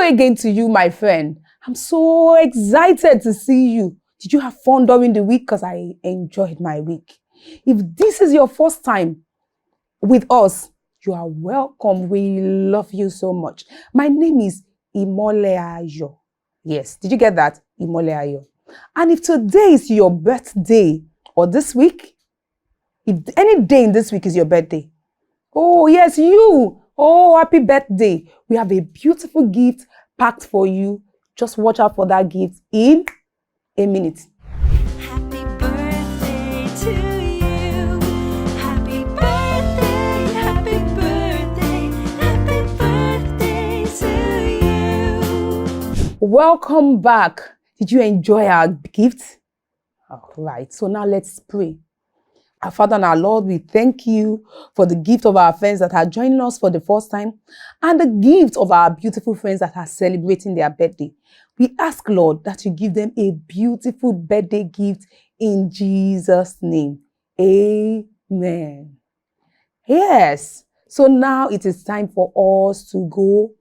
again to you, my friend. I'm so excited to see you. Did you have fun during the week? Because I enjoyed my week. If this is your first time with us, you are welcome. We love you so much. My name is Imole. Yes, did you get that? Imole. And if today is your birthday, or this week, if any day in this week is your birthday, oh yes, you. Oh, happy birthday. We have a beautiful gift packed for you. Just watch out for that gift in a minute. Happy birthday to you. Happy birthday, happy birthday, happy birthday to you. Welcome back. Did you enjoy our gift? All right, so now let's pray. Our Father and our Lord, we thank you for the gift of our friends that are joining us for the first time and the gift of our beautiful friends that are celebrating their birthday. We ask, Lord, that you give them a beautiful birthday gift in Jesus' name. Amen. Yes, so now it is time for us to go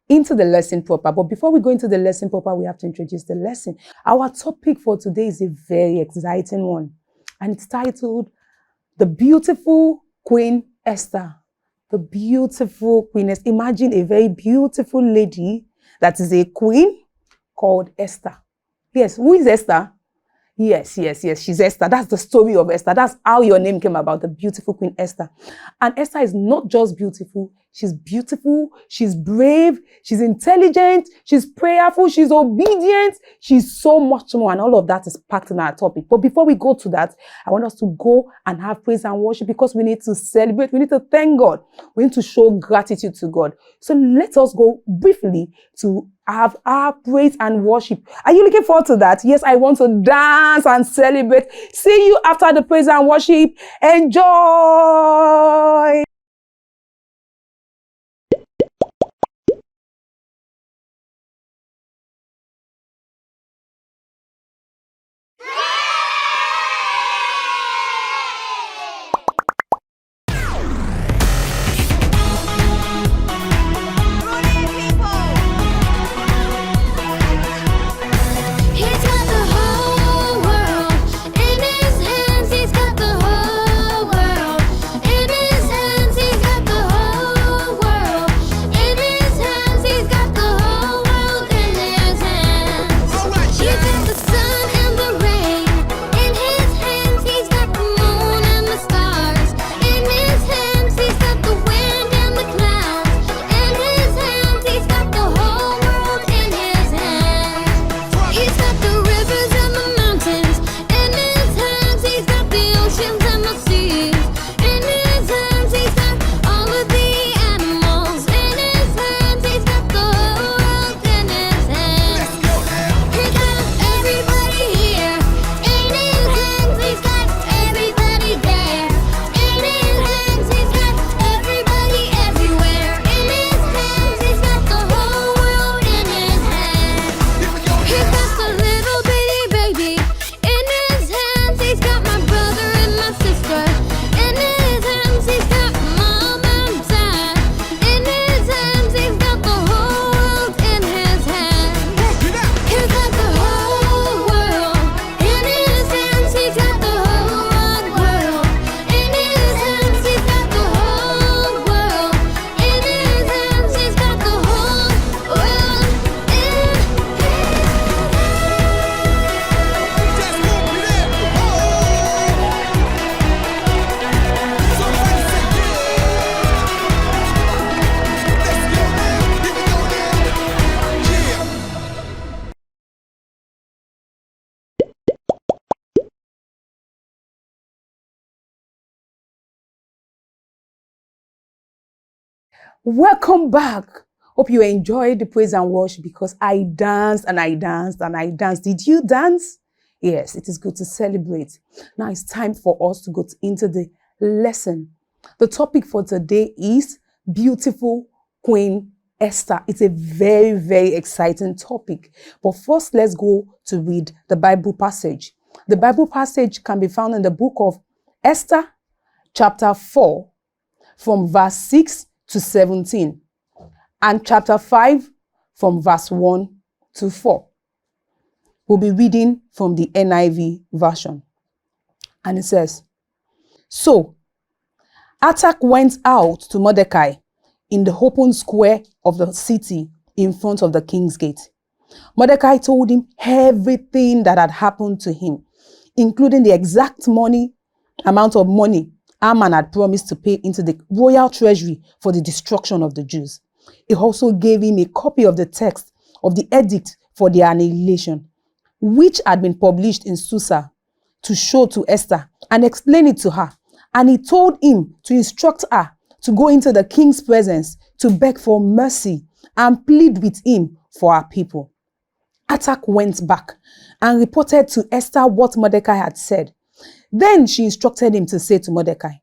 into the lesson proper. But before we go into the lesson proper, we have to introduce the lesson. Our topic for today is a very exciting one, and it's titled The Beautiful Queen Esther. The beautiful Queen Esther. Imagine a very beautiful lady that is a queen called Esther. Yes, who is Esther? Yes, she's Esther. That's the story of Esther. That's how your name came about, the beautiful Queen Esther. And Esther is not just beautiful, she's brave, she's intelligent, she's prayerful, she's obedient, she's so much more, and all of that is packed in our topic. But before we go to that, I want us to go and have praise and worship, because we need to celebrate, we need to thank God, we need to show gratitude to God. So let us go briefly to have our praise and worship. Are you looking forward to that? Yes, I want to dance and celebrate. See you after the praise and worship. Enjoy! He's got the whole world in his hands. He's got the whole world in his hands. He's got the whole world in his hands. He's got the whole world in his hands. He's got the sun and the rain in his hands. He's got the moon and the stars in his hands. He's got the wind and the clouds in his hands. He's got the whole world in his hands. He's got the rivers and the mountains in his hands. He's got the oceans and the seas in his hands. He's got all of the animals in his hands. He's got the whole world in his hands. He's got everybody here in his hands. He's got everybody there in his hands. He's got everybody everywhere in his hands. He's got the whole world in his hands. He's got the little bitty baby in his hands. He's got my brother and my sister in his hands. He's got mom and dad in his hands. He's got the whole world in his hands. He's got the whole world in his hands. He's got the whole wide world in his hands. He's got the whole world in his hands. He's got the whole world Welcome back. Hope you enjoyed the praise and worship, because I danced and I danced and I danced. Did you dance? Yes, it is good to celebrate. Now it's time for us to go into the lesson. The topic for today is Beautiful Queen Esther. It's a very, very exciting topic. But first, let's go to read the Bible passage. The Bible passage can be found in the book of Esther, chapter 4, from verse 6 to 17, and chapter 5 from verse 1 to 4. We'll be reading from the NIV version. And it says, So Attack went out to Mordecai in the open square of the city in front of the king's gate. Mordecai told him everything that had happened to him, including the exact amount of money Haman had promised to pay into the royal treasury for the destruction of the Jews. He also gave him a copy of the text of the edict for their annihilation, which had been published in Susa, to show to Esther and explain it to her. And he told him to instruct her to go into the king's presence to beg for mercy and plead with him for our people. Attack went back and reported to Esther what Mordecai had said. Then she instructed him to say to Mordecai,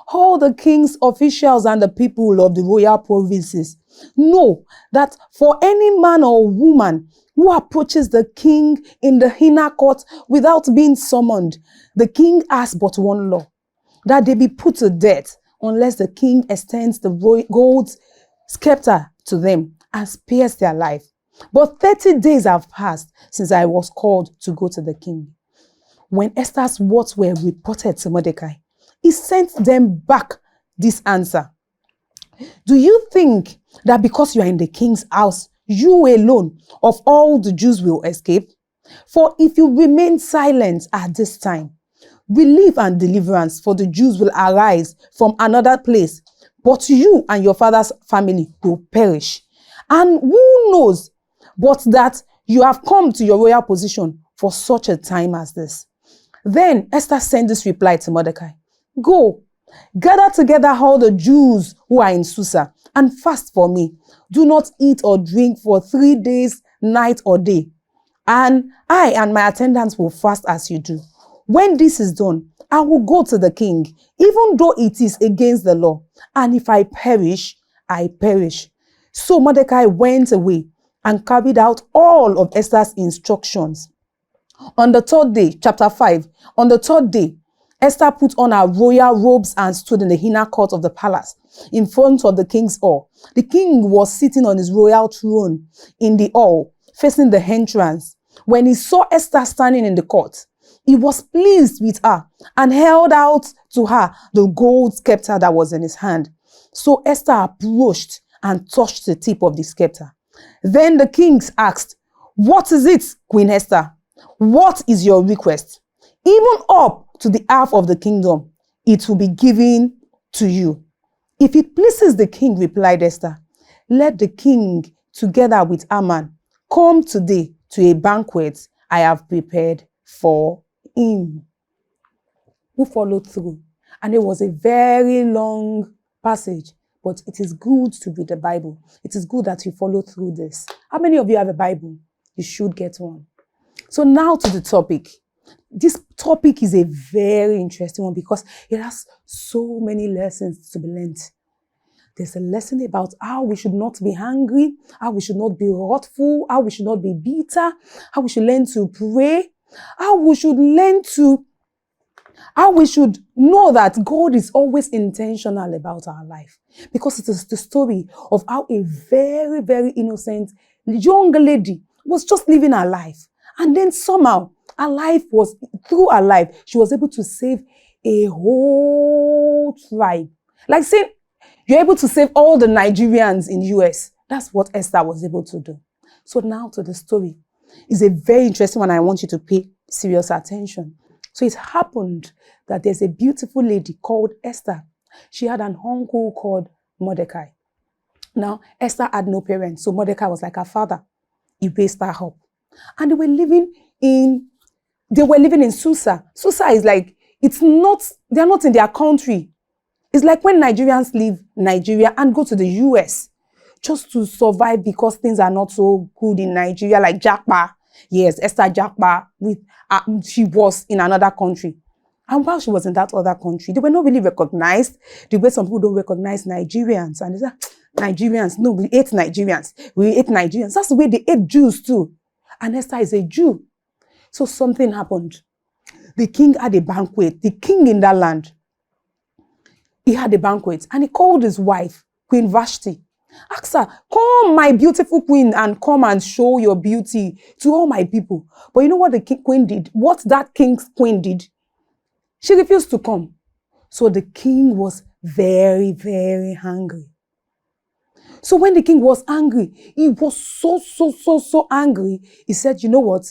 all the king's officials and the people of the royal provinces know that for any man or woman who approaches the king in the inner court without being summoned, the king has but one law, that they be put to death unless the king extends the gold scepter to them and spares their life. But 30 days have passed since I was called to go to the king. When Esther's words were reported to Mordecai, he sent them back this answer. Do you think that because you are in the king's house, you alone of all the Jews will escape? For if you remain silent at this time, relief and deliverance for the Jews will arise from another place, but you and your father's family will perish. And who knows but that you have come to your royal position for such a time as this? Then Esther sent this reply to Mordecai. Go, gather together all the Jews who are in Susa and fast for me. Do not eat or drink for 3 days, night or day. And I and my attendants will fast as you do. When this is done, I will go to the king, even though it is against the law. And if I perish, I perish. So Mordecai went away and carried out all of Esther's instructions. On the third day, chapter 5, on the third day, Esther put on her royal robes and stood in the inner court of the palace in front of the king's hall. The king was sitting on his royal throne in the hall, facing the entrance. When he saw Esther standing in the court, he was pleased with her and held out to her the gold scepter that was in his hand. So Esther approached and touched the tip of the scepter. Then the king asked, what is it, Queen Esther? What is your request? Even up to the half of the kingdom, it will be given to you. If it pleases the king, replied Esther, let the king, together with Haman, come today to a banquet I have prepared for him. Who followed through? And it was a very long passage, but it is good to read the Bible. It is good that you follow through this. How many of you have a Bible? You should get one. So now to the topic. This topic is a very interesting one because it has so many lessons to be learned. There's a lesson about how we should not be angry, how we should not be wrathful, how we should not be bitter, how we should learn to pray, how we should know that God is always intentional about our life. Because it is the story of how a very, very innocent young lady was just living her life. And then somehow, through her life, she was able to save a whole tribe. Like saying, you're able to save all the Nigerians in the US. That's what Esther was able to do. So now to the story. It's a very interesting one. I want you to pay serious attention. So it happened that there's a beautiful lady called Esther. She had an uncle called Mordecai. Now, Esther had no parents, so Mordecai was like her father. He raised her up. And they were living in Susa. Susa is like, they're not in their country. It's like when Nigerians leave Nigeria and go to the US just to survive because things are not so good in Nigeria, like Japa. Yes, Esther Japa, she was in another country. And while she was in that other country, they were not really recognized the way some people don't recognize Nigerians. And they say, Nigerians, no, we hate Nigerians. We hate Nigerians. That's the way they hate Jews too. And Esther is a Jew. So something happened. The king had a banquet. The king in that land, he had a banquet. And he called his wife, Queen Vashti. Ask her, come, my beautiful queen, and come and show your beauty to all my people. But you know what the queen did? What that king's queen did? She refused to come. So the king was very, very angry. So when the king was angry, he was so angry. He said, you know what?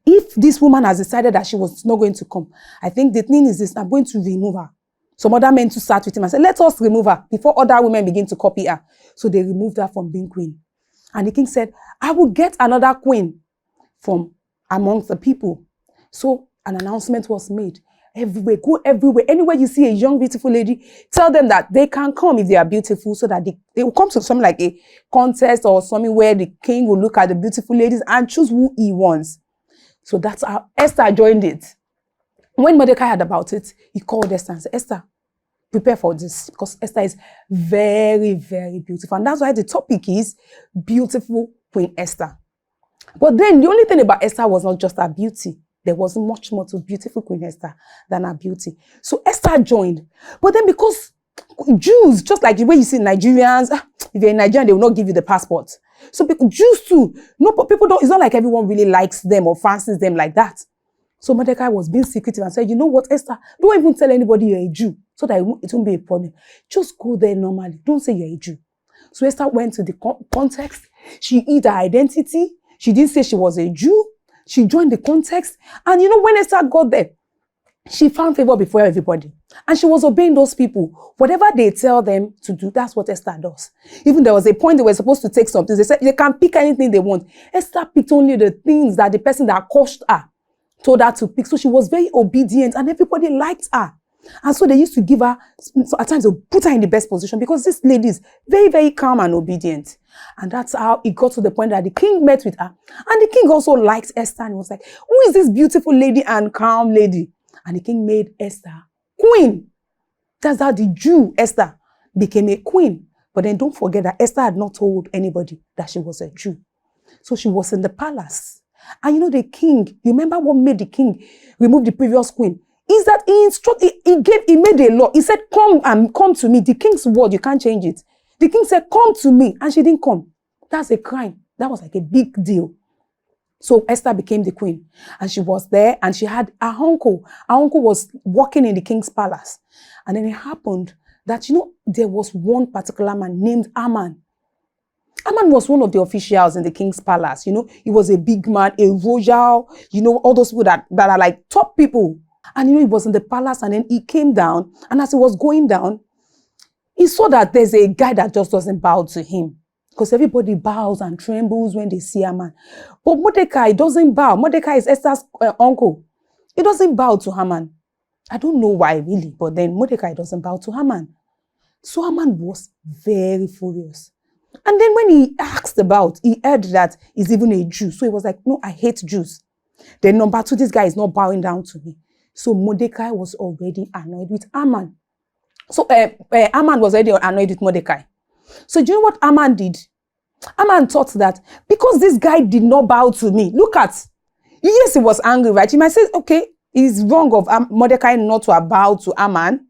If this woman has decided that she was not going to come, I think the thing is this, I'm going to remove her. Some other men to start with him and said, let us remove her before other women begin to copy her. So they removed her from being queen. And the king said, I will get another queen from amongst the people. So an announcement was made. Everywhere, go everywhere. Anywhere you see a young, beautiful lady, tell them that they can come if they are beautiful, so that they will come to something like a contest or something where the king will look at the beautiful ladies and choose who he wants. So that's how Esther joined it. When Mordecai heard about it, he called Esther and said, Esther, prepare for this, because Esther is very, very beautiful. And that's why the topic is beautiful Queen Esther. But then the only thing about Esther was not just her beauty. There was much more to beautiful Queen Esther than her beauty. So Esther joined. But then because Jews, just like the way you see Nigerians, if you're in Nigeria, they will not give you the passport. So Jews too, people don't, it's not like everyone really likes them or fancies them like that. So Mordecai was being secretive and said, you know what, Esther, don't even tell anybody you're a Jew so that it won't be a problem. Just go there normally. Don't say you're a Jew. So Esther went to the context. She hid her identity. She didn't say she was a Jew. She joined the context. And you know, when Esther got there, she found favor before everybody. And she was obeying those people. Whatever they tell them to do, that's what Esther does. Even there was a point they were supposed to take something. They said they can pick anything they want. Esther picked only the things that the person that coached her told her to pick. So she was very obedient and everybody liked her. And so they used to give her, so at times they would put her in the best position because this lady is very, very calm and obedient. And that's how it got to the point that the king met with her. And the king also liked Esther and was like, who is this beautiful lady and calm lady? And the king made Esther queen. That's how the Jew Esther became a queen. But then don't forget that Esther had not told anybody that she was a Jew. So she was in the palace. And you know the king, you remember what made the king remove the previous queen? Is that he made a law. He said, come to me. The king's word, you can't change it. The king said, come to me. And she didn't come. That's a crime. That was like a big deal. So Esther became the queen. And she was there and she had her uncle. Her uncle was working in the king's palace. And then it happened that, you know, there was one particular man named Aman. Aman was one of the officials in the king's palace. You know, he was a big man, a royal, you know, all those people that are like top people. And you know, he was in the palace and then he came down. And as he was going down, he saw that there's a guy that just doesn't bow to him. Because everybody bows and trembles when they see a man. But Mordecai doesn't bow. Mordecai is Esther's uncle. He doesn't bow to Haman. I don't know why really, but then Mordecai doesn't bow to Haman. So Haman was very furious. And then when he asked about, he heard that he's even a Jew. So he was like, no, I hate Jews. Then number two, this guy is not bowing down to me. So Mordecai was already annoyed with Haman. So Haman was already annoyed with Mordecai. So do you know what Haman did? Haman thought that because this guy did not bow to me, look at, yes, he was angry, right? He might say, okay, it's wrong of Mordecai not to have bowed to Haman.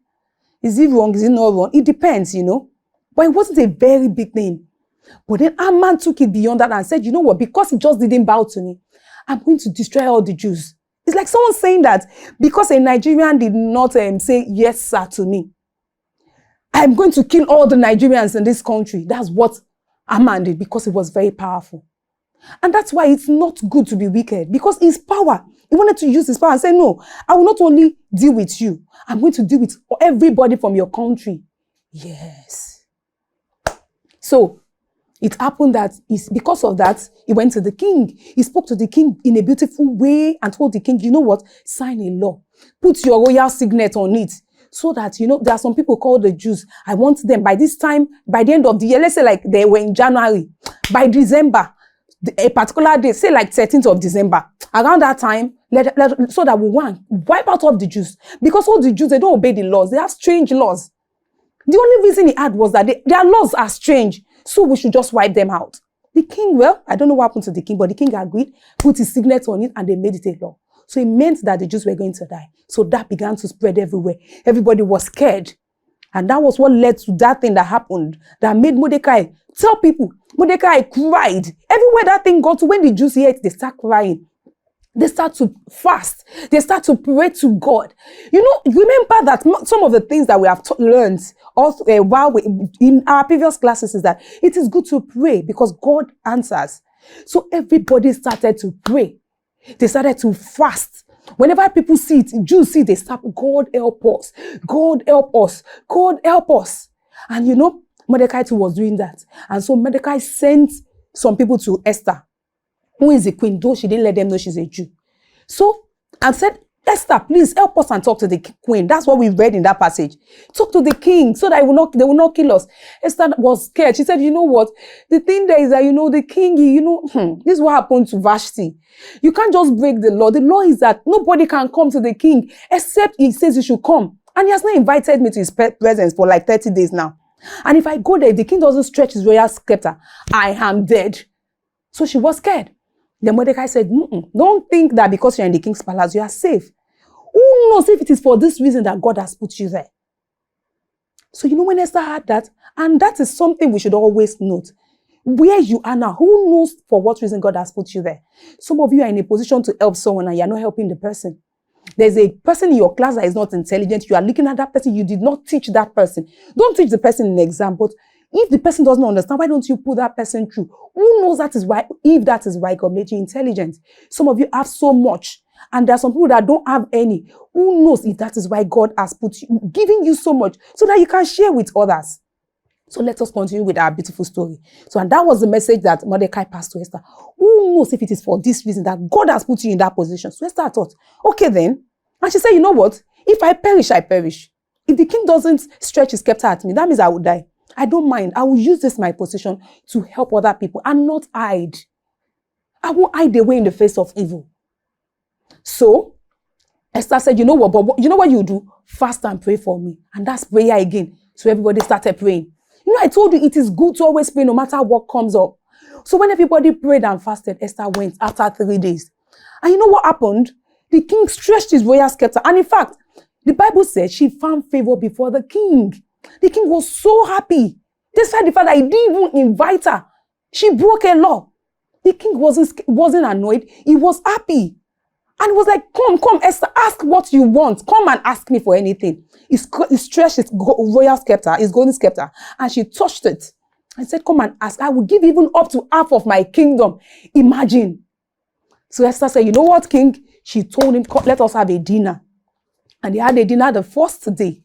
Is it wrong? Is it not wrong? It depends, you know. But it wasn't a very big thing. But then Haman took it beyond that and said, you know what, because he just didn't bow to me, I'm going to destroy all the Jews. It's like someone saying that because a Nigerian did not say yes, sir, to me, I'm going to kill all the Nigerians in this country. That's what Haman did because he was very powerful. And that's why it's not good to be wicked, because his power, he wanted to use his power and say, no, I will not only deal with you, I'm going to deal with everybody from your country. Yes. So it happened that because of that, he went to the king. He spoke to the king in a beautiful way and told the king, you know what, sign a law. Put your royal signet on it. So that, you know, there are some people called the Jews. I want them by this time, by the end of the year, let's say like they were in January, by December, a particular day, say like 13th of December, around that time, so that we want wipe out all the Jews. Because all the Jews, they don't obey the laws. They have strange laws. The only reason he had was that their laws are strange. So we should just wipe them out. The king, well, I don't know what happened to the king, but the king agreed, put his signet on it, and they made it a law. So it meant that the Jews were going to die. So that began to spread everywhere. Everybody was scared. And that was what led to that thing that happened that made Mordecai tell people. Mordecai cried. Everywhere that thing got to, when the Jews hear it, they start crying. They start to fast. They start to pray to God. Remember that some of the things that we have learned also, in our previous classes is that it is good to pray because God answers. So everybody started to pray. They started to fast. Whenever people see it, Jews see, they start, God help us. God help us. God help us. And Mordecai too was doing that. And so Mordecai sent some people to Esther, who is the queen, though she didn't let them know she's a Jew. So, and said, Esther, please help us and talk to the queen. That's what we read in that passage. Talk to the king so that they will not kill us. Esther was scared. She said, you know what? The thing there is that, the king, this is what happened to Vashti. You can't just break the law. The law is that nobody can come to the king except he says you should come. And he has not invited me to his presence for like 30 days now. And if I go there, if the king doesn't stretch his royal scepter, I am dead. So she was scared. Then Mordecai said, don't think that because you're in the king's palace, you are safe. Who knows if it is for this reason that God has put you there? So when Esther had that, and that is something we should always note. Where you are now, who knows for what reason God has put you there? Some of you are in a position to help someone and you're not helping the person. There's a person in your class that is not intelligent. You are looking at that person. You did not teach that person. Don't teach the person in the exam, but if the person doesn't understand, why don't you put that person through? Who knows that is why, if that is why God made you intelligent? Some of you have so much, and there are some people that don't have any. Who knows if that is why God has giving you so much so that you can share with others? So let us continue with our beautiful story. So, and that was the message that Mordecai passed to Esther. Who knows if it is for this reason that God has put you in that position? So Esther thought, okay then. And she said, you know what? If I perish, I perish. If the king doesn't stretch his scepter at me, that means I will die. I don't mind. I will use this my position to help other people and not hide. I won't hide away in the face of evil. So Esther said, you know what? But you know what you do? Fast and pray for me. And that's prayer again. So everybody started praying. I told you it is good to always pray no matter what comes up. So when everybody prayed and fasted, Esther went after 3 days. And you know what happened? The king stretched his royal scepter. And in fact, the Bible said she found favor before the king. The king was so happy. Despite the fact that he didn't even invite her. She broke a law. The king wasn't annoyed. He was happy. And he was like, come, Esther, ask what you want. Come and ask me for anything. He stretched his royal scepter, his golden scepter, and she touched it. And said, come and ask. I will give even up to half of my kingdom. Imagine. So Esther said, you know what, king? She told him, let us have a dinner. And they had a dinner the first day.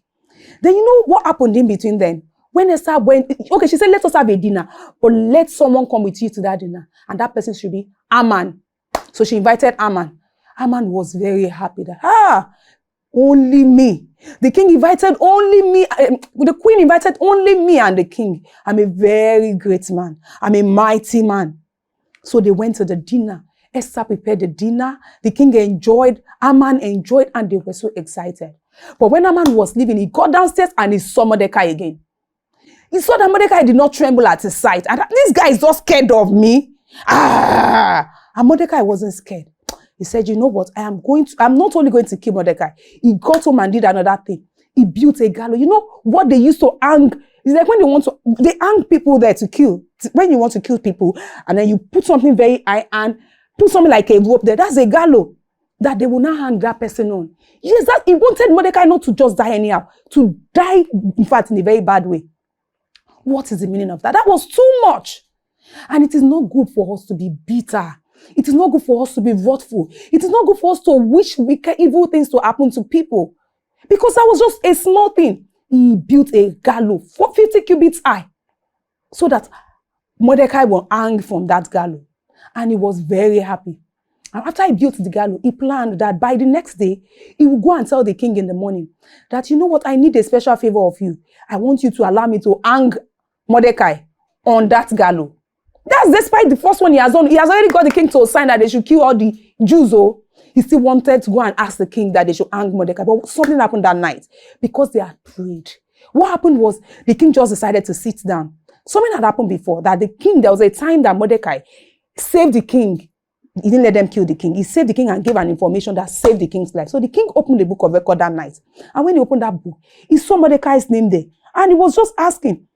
Then you know what happened in between then? When Esther went, okay, she said, let us have a dinner, but let someone come with you to that dinner. And that person should be Aman. So she invited Aman. Aman was very happy that, only me. The king invited only me. The queen invited only me and the king. I'm a very great man. I'm a mighty man. So they went to the dinner. Esther prepared the dinner. The king enjoyed. Aman enjoyed, and they were so excited. But when Aman was leaving, he got downstairs and he saw Mordecai again. He saw that Mordecai did not tremble at his sight. And this guy is just scared of me. And Mordecai wasn't scared. He said, you know what? I'm not only going to kill Mordecai. He got home and did another thing. He built a gallows. You know what they used to hang? It's like when they hang people there to kill. When you want to kill people, and then you put something very high and put something like a rope there. That's a gallows that they will not hang that person on. Yes, that he wanted Mordecai not to just die anyhow. To die, in fact, in a very bad way. What is the meaning of that? That was too much. And it is not good for us to be bitter. It is not good for us to be wrathful. It is not good for us to wish wicked, evil things to happen to people. Because that was just a small thing. He built a gallows 50 cubits high so that Mordecai will hang from that gallows. And he was very happy. And after he built the gallows, he planned that by the next day, he would go and tell the king in the morning that, you know what, I need a special favor of you. I want you to allow me to hang Mordecai on that gallows. That's despite the first one he has done. He has already got the king to sign that they should kill all the Jews. Oh, he still wanted to go and ask the king that they should hang Mordecai. But something happened that night because they had prayed. What happened was the king just decided to sit down. Something had happened before that the king, there was a time that Mordecai saved the king. He didn't let them kill the king. He saved the king and gave an information that saved the king's life. So the king opened the book of record that night. And when he opened that book, he saw Mordecai's name there. And he was just asking,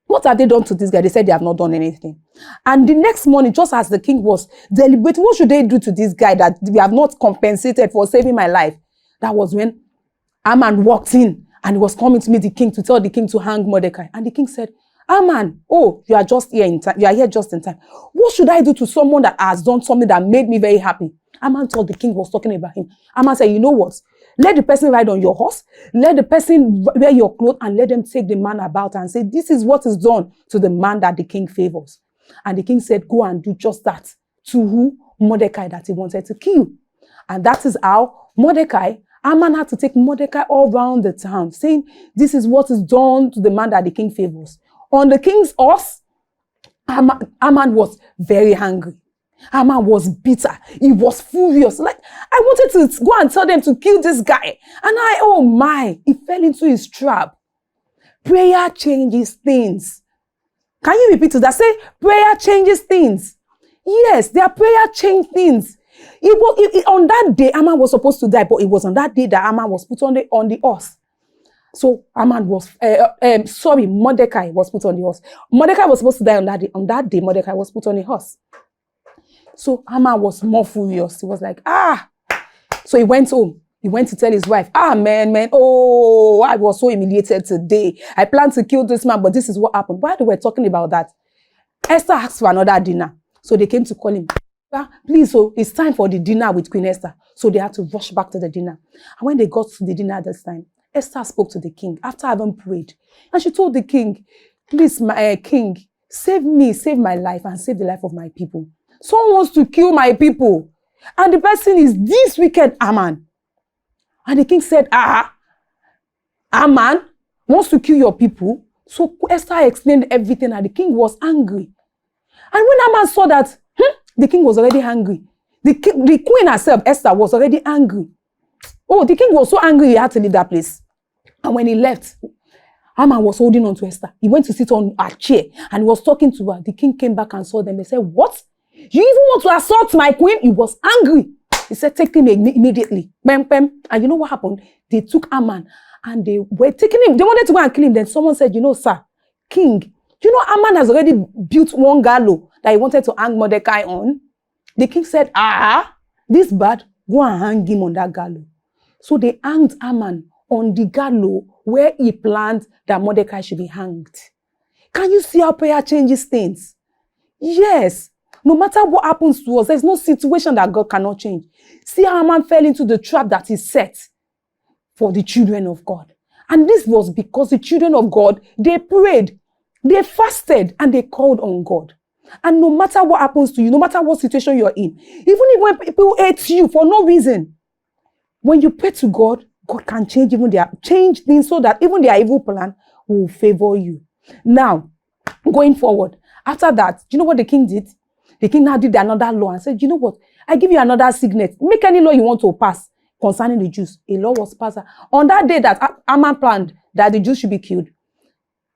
what have they done to this guy? They said they have not done anything. And the next morning, just as the king was deliberating, what should they do to this guy that we have not compensated for saving my life? That was when Haman walked in and he was coming to meet the king to tell the king to hang Mordecai. And the king said, Haman, oh, you are just here in time. You are here just in time. What should I do to someone that has done something that made me very happy? Haman thought the king was talking about him. Haman said, you know what? Let the person ride on your horse. Let the person wear your clothes and let them take the man about and say, this is what is done to the man that the king favors. And the king said, go and do just that. To who? Mordecai, that he wanted to kill. And that is how Mordecai, Haman had to take Mordecai all around the town, saying, this is what is done to the man that the king favors. On the king's horse, Haman was very angry. Haman was bitter. He was furious. Like, I wanted to go and tell them to kill this guy. And oh my, he fell into his trap. Prayer changes things. Can you repeat that? Say, prayer changes things. Yes, their prayer changed things. On that day, Haman was supposed to die, but it was on that day that Haman was put on the horse. So Haman was, Mordecai was put on the horse. Mordecai was supposed to die on that day. On that day, Mordecai was put on the horse. So Haman was more furious. He was like, So he went home. He went to tell his wife, man, oh, I was so humiliated today. I planned to kill this man, but this is what happened. While they were talking about that, Esther asked for another dinner. So they came to call him. Please, so it's time for the dinner with Queen Esther. So they had to rush back to the dinner. And when they got to the dinner this time, Esther spoke to the king after having prayed. And she told the king, please, my king, save me, save my life, and save the life of my people. Someone wants to kill my people. And the person is this wicked Haman. And the king said, Haman wants to kill your people. So Esther explained everything and the king was angry. And when Haman saw that, the king was already angry. The queen herself, Esther, was already angry. Oh, the king was so angry he had to leave that place. And when he left, Haman was holding on to Esther. He went to sit on a chair and he was talking to her. The king came back and saw them. They said, what? You even want to assault my queen? He was angry. He said, take him immediately. Bam, bam. And you know what happened? They took Haman and they were taking him. They wanted to go and kill him. Then someone said, sir, king, Haman has already built one gallows that he wanted to hang Mordecai on. The king said, this bad, go and hang him on that gallows. So they hanged Haman on the gallows where he planned that Mordecai should be hanged. Can you see how prayer changes things? Yes. No matter what happens to us, there's no situation that God cannot change. See how Haman fell into the trap that is set for the children of God. And this was because the children of God, they prayed, they fasted, and they called on God. And no matter what happens to you, no matter what situation you're in, even if when people hate you for no reason, when you pray to God, God can change things so that even their evil plan will favor you. Now, going forward, after that, do you know what the king did? The king now did another law and said, you know what? I give you another signet. Make any law you want to pass concerning the Jews. A law was passed. On that day that Haman planned that the Jews should be killed,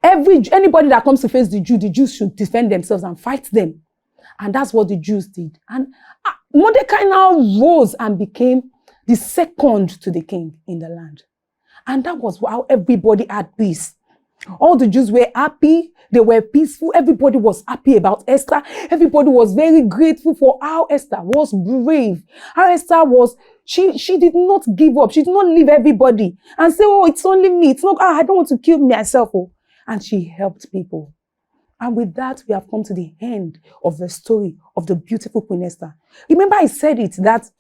anybody that comes to face the Jews should defend themselves and fight them. And that's what the Jews did. And Mordecai now rose and became the second to the king in the land. And that was how everybody had peace. All the Jews were happy. They were peaceful. Everybody was happy about Esther. Everybody was very grateful for how Esther was brave. How Esther was, she did not give up. She did not leave everybody and say, oh, it's only me. It's not, I don't want to kill myself. Oh. And she helped people. And with that, we have come to the end of the story of the beautiful Queen Esther. Remember I said it, that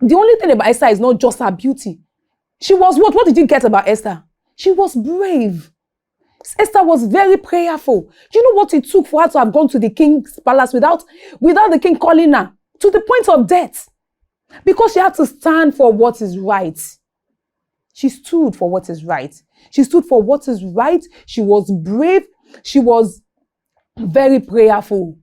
the only thing about Esther is not just her beauty. She was what? What did you get about Esther? She was brave. Esther was very prayerful. Do you know what it took for her to have gone to the king's palace without the king calling her to the point of death? Because she had to stand for what is right. She stood for what is right. She stood for what is right. She was brave. She was very prayerful.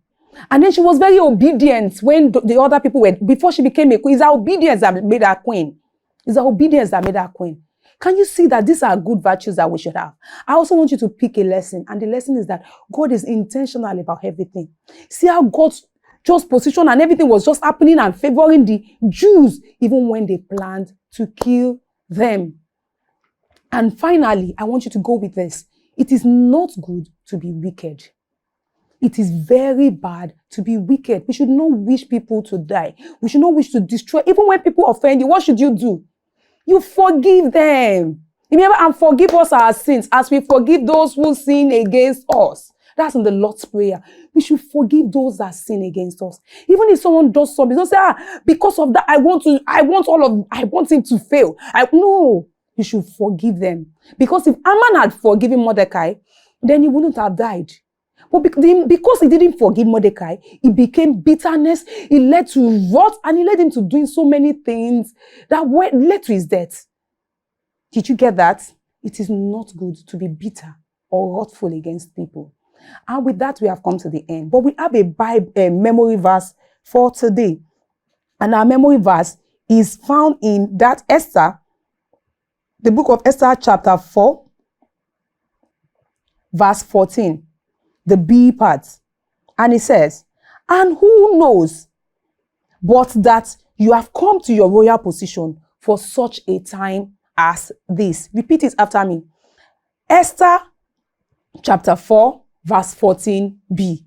And then she was very obedient when the other people were, before she became a queen. It's her obedience that made her queen. It's her obedience that made her queen. Can you see that these are good virtues that we should have? I also want you to pick a lesson. And the lesson is that God is intentional about everything. See how God's just position and everything was just happening and favoring the Jews, even when they planned to kill them. And finally, I want you to go with this. It is not good to be wicked. It is very bad to be wicked. We should not wish people to die. We should not wish to destroy. Even when people offend you, what should you do? You forgive them. Remember, and forgive us our sins as we forgive those who sin against us. That's in the Lord's Prayer. We should forgive those that sin against us. Even if someone does something, don't say, because of that, I want him to fail. No, you should forgive them. Because if Haman had forgiven Mordecai, then he wouldn't have died. But because he didn't forgive Mordecai, it became bitterness. It led to wrath, and it led him to doing so many things that led to his death. Did you get that? It is not good to be bitter or wrathful against people. And with that, we have come to the end. But we have a memory verse for today. And our memory verse is found in that Esther, the book of Esther, chapter 4, verse 14, the B part. And it says, and who knows but that you have come to your royal position for such a time as this. Repeat it after me. Esther, chapter 4, verse 14b.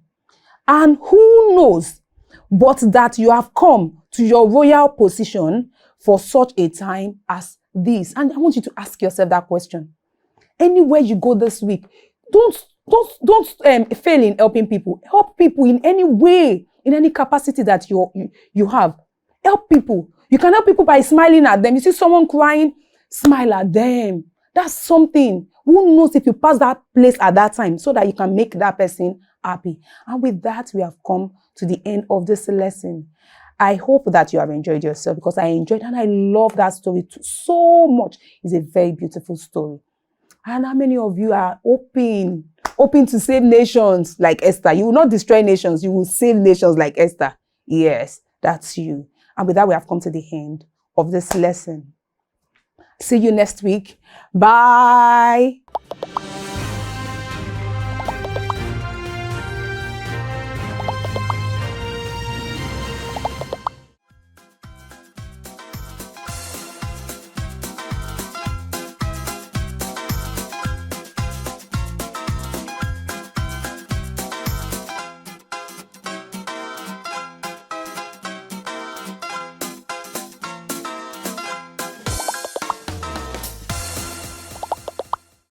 And who knows but that you have come to your royal position for such a time as this. And I want you to ask yourself that question. Anywhere you go this week, don't fail in helping people. Help people in any way, in any capacity that you have. Help people. You can help people by smiling at them. You see someone crying, smile at them. That's something. Who knows if you pass that place at that time so that you can make that person happy. And with that, we have come to the end of this lesson. I hope that you have enjoyed yourself, because I enjoyed and I love that story too, so much. It's a very beautiful story. And how many of you are open to save nations like Esther? You will not destroy nations. You will save nations like Esther. Yes, that's you. And with that, we have come to the end of this lesson. See you next week. Bye.